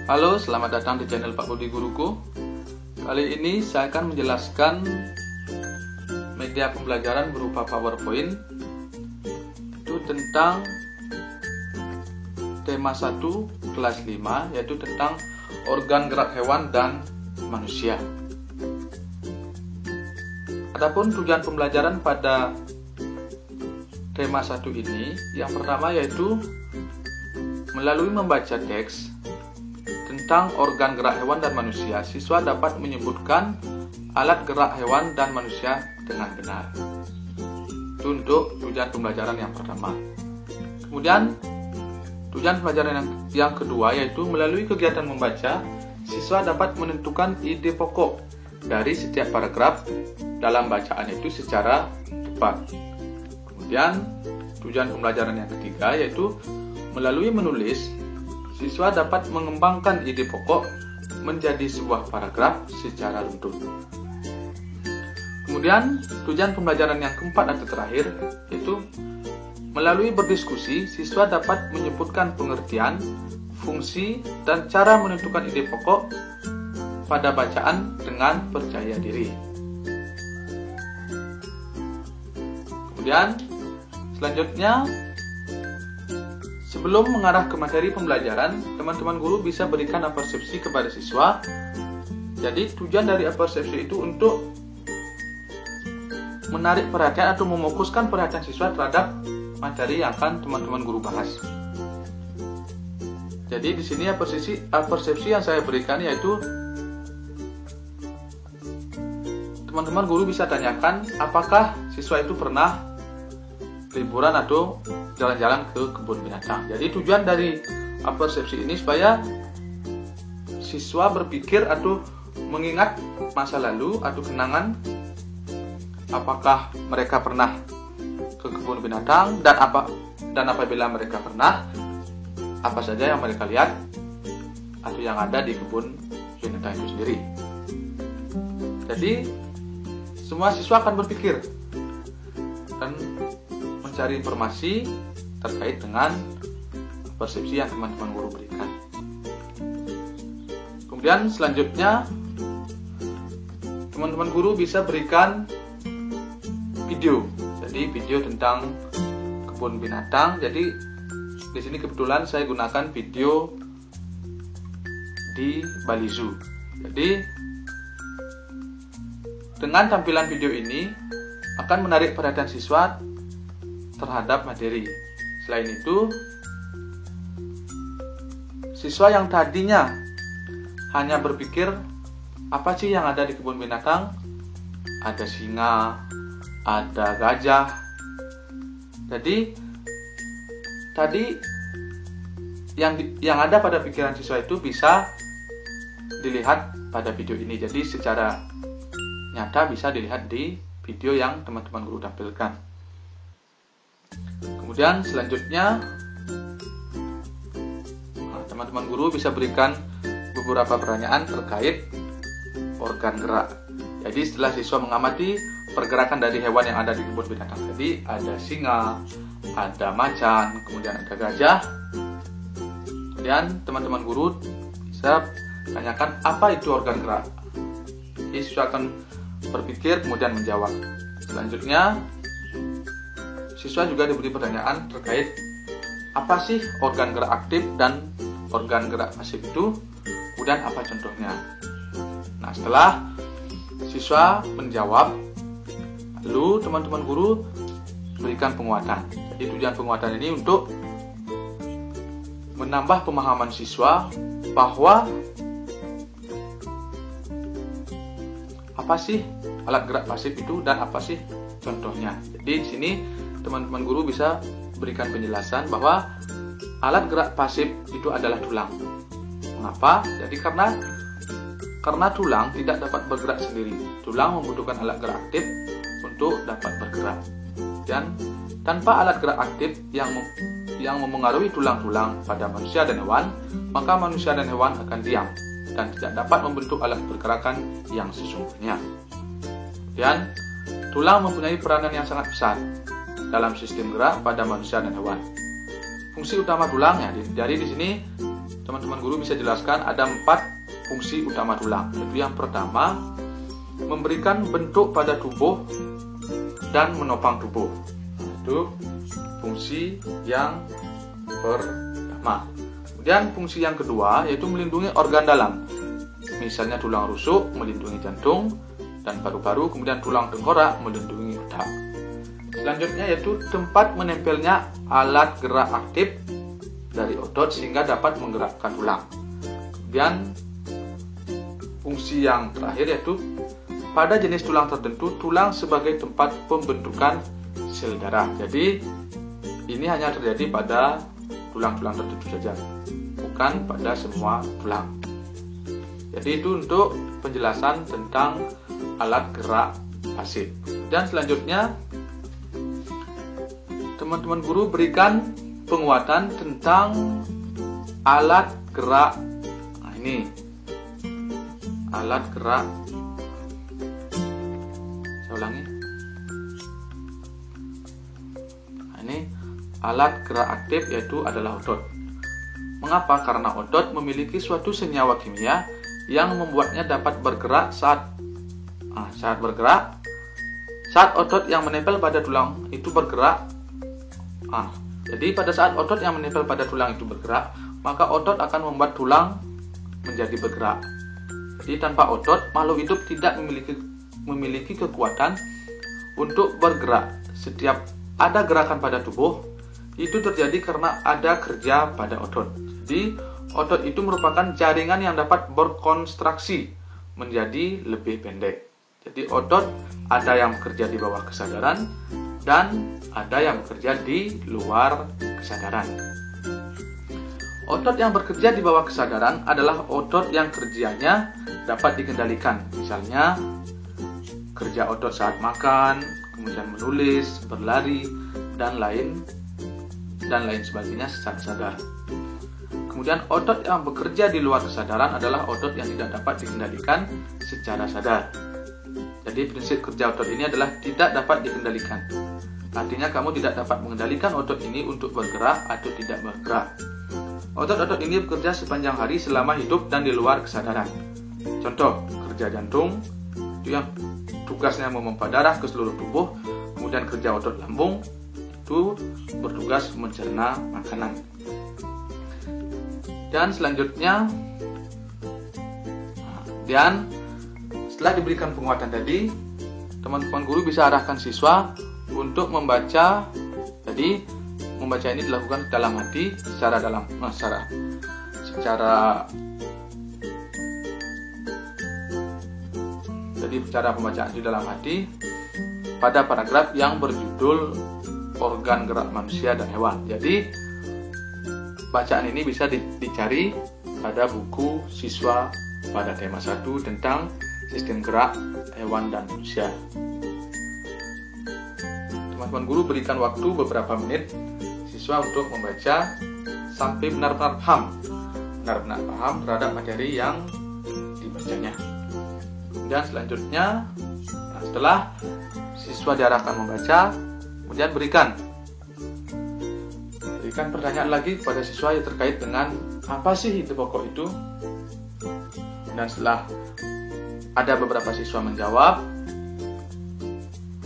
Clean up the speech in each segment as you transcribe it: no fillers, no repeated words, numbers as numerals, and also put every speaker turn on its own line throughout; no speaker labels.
Halo, selamat datang di channel Pak Budi Guruku. Kali ini saya akan menjelaskan media pembelajaran berupa PowerPoint itu tentang tema 1 kelas 5, yaitu tentang organ gerak hewan dan manusia. Adapun tujuan pembelajaran pada tema 1 ini, yang pertama yaitu melalui membaca teks tentang organ gerak hewan dan manusia, siswa dapat menyebutkan alat gerak hewan dan manusia dengan benar. Itu untuk tujuan pembelajaran yang pertama. Kemudian tujuan pembelajaran yang kedua yaitu melalui kegiatan membaca, siswa dapat menentukan ide pokok dari setiap paragraf dalam bacaan itu secara tepat. Kemudian tujuan pembelajaran yang ketiga yaitu melalui menulis, siswa dapat mengembangkan ide pokok menjadi sebuah paragraf secara runtut. Kemudian tujuan pembelajaran yang keempat atau terakhir yaitu melalui berdiskusi, siswa dapat menyebutkan pengertian, fungsi, dan cara menentukan ide pokok pada bacaan dengan percaya diri. Kemudian selanjutnya, sebelum mengarah ke materi pembelajaran, teman-teman guru bisa berikan apersepsi kepada siswa. Jadi tujuan dari apersepsi itu untuk menarik perhatian atau mefokuskan perhatian siswa terhadap materi yang akan teman-teman guru bahas. Jadi di sini apersepsi yang saya berikan yaitu teman-teman guru bisa tanyakan apakah siswa itu pernah liburan atau jalan-jalan ke kebun binatang. Jadi tujuan dari apersepsi ini supaya siswa berpikir atau mengingat masa lalu atau kenangan apakah mereka pernah ke kebun binatang dan apabila mereka pernah, apa saja yang mereka lihat atau yang ada di kebun binatang itu sendiri. Jadi semua siswa akan berpikir dan mencari informasi terkait dengan persepsi yang teman-teman guru berikan. Kemudian selanjutnya teman-teman guru bisa berikan video. Jadi video tentang kebun binatang. Jadi di sini kebetulan saya gunakan video di Bali Zoo. Jadi dengan tampilan video ini akan menarik perhatian siswa terhadap materi. Selain itu, siswa yang tadinya hanya berpikir apa sih yang ada di kebun binatang? Ada singa, ada gajah. Jadi tadi yang ada pada pikiran siswa itu bisa dilihat pada video ini. Jadi secara nyata bisa dilihat di video yang teman-teman guru tampilkan. Kemudian selanjutnya teman-teman guru bisa berikan beberapa pertanyaan terkait organ gerak. Jadi setelah siswa mengamati pergerakan dari hewan yang ada di kebun binatang tadi, ada singa, ada macan, kemudian ada gajah. Kemudian teman-teman guru bisa tanyakan apa itu organ gerak. Jadi siswa akan berpikir kemudian menjawab. Selanjutnya siswa juga diberi pertanyaan terkait apa sih organ gerak aktif dan organ gerak pasif itu, kemudian apa contohnya. Nah, setelah siswa menjawab, lalu teman-teman guru berikan penguatan. Jadi tujuan penguatan ini untuk menambah pemahaman siswa bahwa apa sih alat gerak pasif itu dan apa sih contohnya. Jadi di sini teman-teman guru bisa berikan penjelasan bahwa alat gerak pasif itu adalah tulang. Mengapa? Jadi karena tulang tidak dapat bergerak sendiri. Tulang membutuhkan alat gerak aktif untuk dapat bergerak. Dan tanpa alat gerak aktif yang memengaruhi tulang-tulang pada manusia dan hewan, maka manusia dan hewan akan diam dan tidak dapat membentuk alat pergerakan yang sesungguhnya. Dan tulang mempunyai peranan yang sangat besar dalam sistem gerak pada manusia dan hewan. Fungsi utama tulang ya, jadi di sini teman-teman guru bisa jelaskan ada 4 fungsi utama tulang. Yaitu yang pertama, memberikan bentuk pada tubuh dan menopang tubuh. Itu fungsi yang pertama. Kemudian fungsi yang kedua yaitu melindungi organ dalam. Misalnya tulang rusuk melindungi jantung dan paru-paru, kemudian tulang tengkorak melindungi otak. Selanjutnya yaitu tempat menempelnya alat gerak aktif dari otot sehingga dapat menggerakkan tulang. Kemudian fungsi yang terakhir yaitu pada jenis tulang tertentu, tulang sebagai tempat pembentukan sel darah. Jadi ini hanya terjadi pada tulang-tulang tertentu saja, bukan pada semua tulang. Jadi itu untuk penjelasan tentang alat gerak pasif. Dan selanjutnya teman-teman guru berikan penguatan tentang alat gerak. Nah, ini alat gerak. Saya ulangi. Nah, ini alat gerak aktif yaitu adalah otot. Mengapa? Karena otot memiliki suatu senyawa kimia yang membuatnya dapat bergerak saat bergerak. Saat otot yang menempel pada tulang itu bergerak. Jadi pada saat otot yang menempel pada tulang itu bergerak, maka otot akan membuat tulang menjadi bergerak. Jadi tanpa otot, makhluk hidup tidak memiliki kekuatan untuk bergerak. Setiap ada gerakan pada tubuh, itu terjadi karena ada kerja pada otot. Jadi otot itu merupakan jaringan yang dapat berkonstruksi menjadi lebih pendek. Jadi otot ada yang bekerja di bawah kesadaran dan ada yang bekerja di luar kesadaran. Otot yang bekerja di bawah kesadaran adalah otot yang kerjanya dapat dikendalikan. Misalnya kerja otot saat makan, kemudian menulis, berlari, dan lain sebagainya secara sadar. Kemudian otot yang bekerja di luar kesadaran adalah otot yang tidak dapat dikendalikan secara sadar. Jadi prinsip kerja otot ini adalah tidak dapat dikendalikan. Artinya kamu tidak dapat mengendalikan otot ini untuk bergerak atau tidak bergerak. Otot-otot ini bekerja sepanjang hari selama hidup dan di luar kesadaran. Contoh, kerja jantung itu yang tugasnya memompa darah ke seluruh tubuh. Kemudian kerja otot lambung itu bertugas mencerna makanan. Dan selanjutnya, setelah diberikan penguatan tadi, teman-teman guru bisa arahkan siswa untuk membaca. Jadi membaca ini dilakukan dalam hati secara pembacaan di dalam hati pada paragraf yang berjudul organ gerak manusia dan hewan. Jadi bacaan ini bisa dicari pada buku siswa pada tema 1 tentang sistem gerak hewan dan manusia. Teman-teman guru berikan waktu beberapa menit siswa untuk membaca sampai benar-benar paham terhadap materi yang dibacanya. Dan selanjutnya, setelah siswa diarahkan membaca, kemudian berikan pertanyaan lagi kepada siswa yang terkait dengan apa sih ide pokok itu. Dan setelah ada beberapa siswa menjawab,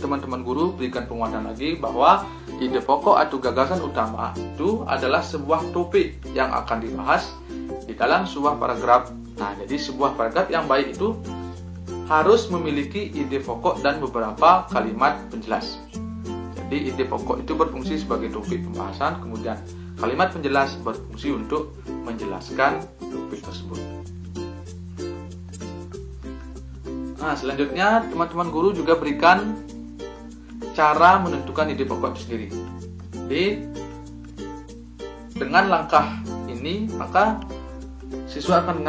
teman-teman guru berikan penguatan lagi bahwa ide pokok atau gagasan utama itu adalah sebuah topik yang akan dibahas di dalam sebuah paragraf. Nah, jadi sebuah paragraf yang baik itu harus memiliki ide pokok dan beberapa kalimat penjelas. Jadi ide pokok itu berfungsi sebagai topik pembahasan, kemudian kalimat penjelas berfungsi untuk menjelaskan topik tersebut. Nah, selanjutnya teman-teman guru juga berikan cara menentukan ide pokok itu sendiri. Jadi dengan langkah ini maka siswa akan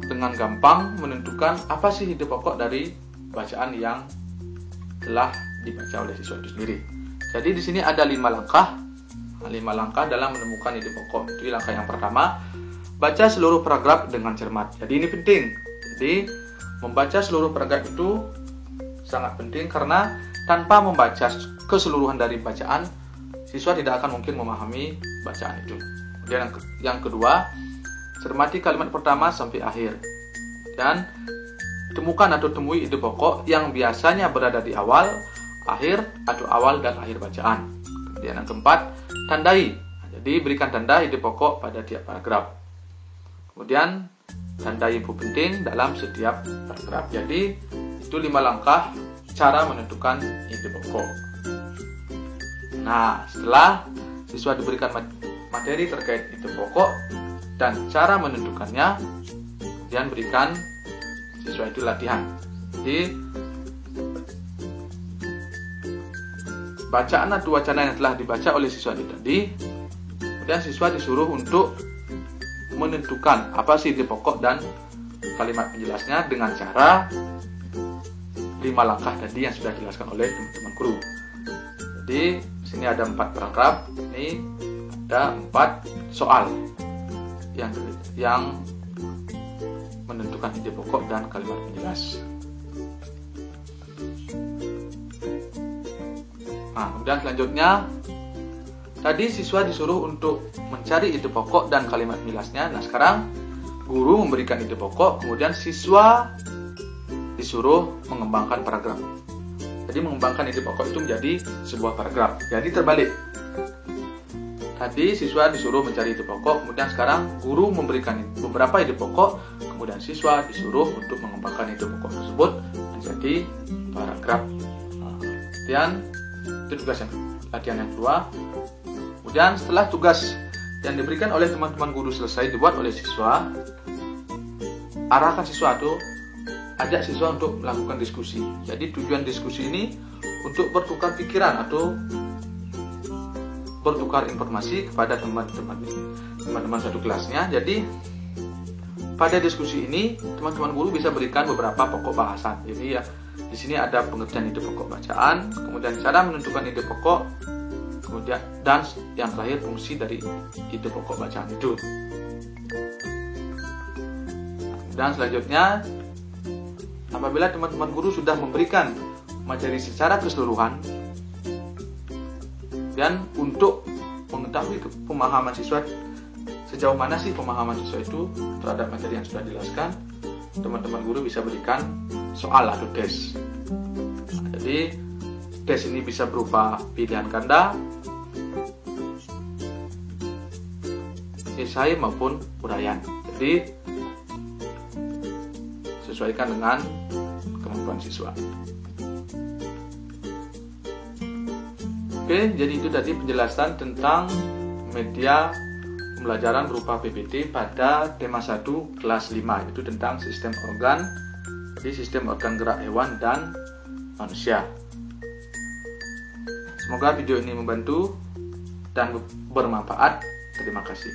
dengan gampang menentukan apa sih ide pokok dari bacaan yang telah dibaca oleh siswa itu sendiri. Jadi di sini ada 5 langkah. 5 langkah dalam menemukan ide pokok. Jadi langkah yang pertama, baca seluruh paragraf dengan cermat. Jadi ini penting. Jadi membaca seluruh paragraf itu sangat penting karena tanpa membaca keseluruhan dari bacaan, siswa tidak akan mungkin memahami bacaan itu. Kemudian yang kedua, Cermati kalimat pertama sampai akhir. Dan temukan atau temui ide pokok yang biasanya berada di awal, akhir, atau awal dan akhir bacaan. Kemudian yang keempat, tandai. Jadi berikan tanda ide pokok pada tiap paragraf. Kemudian tandai info penting dalam setiap paragraf. Jadi itu 5 langkah cara menentukan ide pokok. Nah, setelah siswa diberikan materi terkait ide pokok dan cara menentukannya, kemudian berikan siswa itu latihan. Jadi bacaan atau wacana yang telah dibaca oleh siswa itu tadi, kemudian siswa disuruh untuk menentukan apa sih ide pokok dan kalimat penjelasnya dengan cara 5 langkah tadi yang sudah dijelaskan oleh teman-teman guru. Jadi di sini ada 4 paragraf, ini ada 4 soal yang menentukan ide pokok dan kalimat penjelas. Nah, kemudian selanjutnya tadi siswa disuruh untuk mencari ide pokok dan kalimat penjelasnya. Nah, sekarang guru memberikan ide pokok, kemudian siswa disuruh mengembangkan paragraf. Jadi mengembangkan ide pokok itu menjadi sebuah paragraf. Jadi terbalik. Tadi siswa disuruh mencari ide pokok, kemudian sekarang guru memberikan beberapa ide pokok, kemudian siswa disuruh untuk mengembangkan ide pokok tersebut menjadi paragraf. Kemudian itu tugas latihan yang kedua. Kemudian setelah tugas yang diberikan oleh teman-teman guru selesai dibuat oleh siswa, arahkan siswa atau ajak siswa untuk melakukan diskusi. Jadi tujuan diskusi ini untuk bertukar pikiran atau bertukar informasi kepada teman-teman satu kelasnya. Jadi pada diskusi ini teman-teman guru bisa berikan beberapa pokok bahasan. Jadi ya di sini ada pengertian ide pokok bacaan, kemudian cara menentukan ide pokok, kemudian dan yang terakhir fungsi dari ide pokok bacaan itu. Dan selanjutnya, apabila teman-teman guru sudah memberikan materi secara keseluruhan dan untuk mengetahui pemahaman siswa sejauh mana sih pemahaman siswa itu terhadap materi yang sudah dijelaskan, teman-teman guru bisa berikan soal atau tes. Jadi tes ini bisa berupa pilihan ganda, esai maupun uraian. Jadi sesuaikan dengan kemampuan siswa. Oke, jadi itu tadi penjelasan tentang media pembelajaran berupa PPT pada tema 1 kelas 5, yaitu tentang sistem organ, jadi sistem organ gerak hewan dan manusia. Semoga video ini membantu dan bermanfaat. Terima kasih.